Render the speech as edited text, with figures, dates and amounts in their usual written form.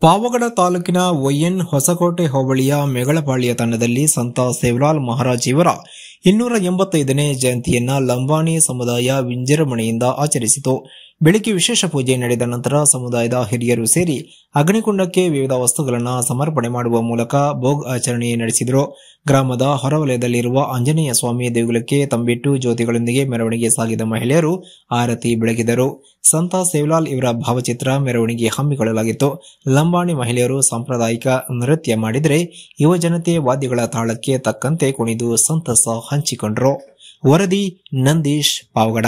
ಪಾವಗಡ ತಾಲೂಕಿನ ವೈಎನ್ ಹೊಸಕೋಟೆ ಹೋಬಳಿಯ ಮೆಗಳಪಾಳ್ಯ ತಂಡದಲ್ಲಿ ಸಂತ ಸೇವಲಾಲ್ ಮಹಾರಾಜ್ ಇವರ 285ನೇ ಜಯಂತಿಯನ್ನು ಲಂಬಾಣಿ ಸಮುದಾಯ ವಿಜೃಂಭಣೆಯಿಂದ ಆಚರಿಸಿತು. ಬೆಳಗ್ಗೆ ವಿಶೇಷ ಪೂಜೆ ನಡೆದ ನಂತರ ಸಮುದಾಯದ ಹಿರಿಯರು ಸೇರಿ ಅಗ್ನಿಕುಂಡಕ್ಕೆ ವಿವಿಧ ವಸ್ತುಗಳನ್ನು ಸಮರ್ಪಣೆ ಮಾಡುವ ಮೂಲಕ ಭೋಗ್ ಆಚರಣೆ ನಡೆಸಿದರು. ಗ್ರಾಮದ ಹೊರವಲಯದಲ್ಲಿರುವ ಆಂಜನೇಯ ಸ್ವಾಮಿ ದೇಗುಲಕ್ಕೆ ತಂಬಿಟ್ಟು ಜ್ಯೋತಿಗಳೊಂದಿಗೆ ಮೆರವಣಿಗೆ ಸಾಗಿದ ಮಹಿಳೆಯರು ಆರತಿ ಬೆಳಗಿದರು. ಸಂತ ಸೇವಲಾಲ್ ಇವರ ಭಾವಚಿತ್ರ ಮೆರವಣಿಗೆ ಹಮ್ಮಿಕೊಳ್ಳಲಾಗಿತ್ತು. ಲಂಬಾಣಿ ಮಹಿಳೆಯರು ಸಾಂಪ್ರದಾಯಿಕ ನೃತ್ಯ ಮಾಡಿದರೆ ಯುವ ಜನತೆ ವಾದ್ಯಗಳ ತಾಳಕ್ಕೆ ತಕ್ಕಂತೆ ಕುಣಿದು ಸಂತಸ ಹಂಚಿಕೊಂಡರು. ವರದಿ ನಂದೀಶ್, ಪಾವಗಡ.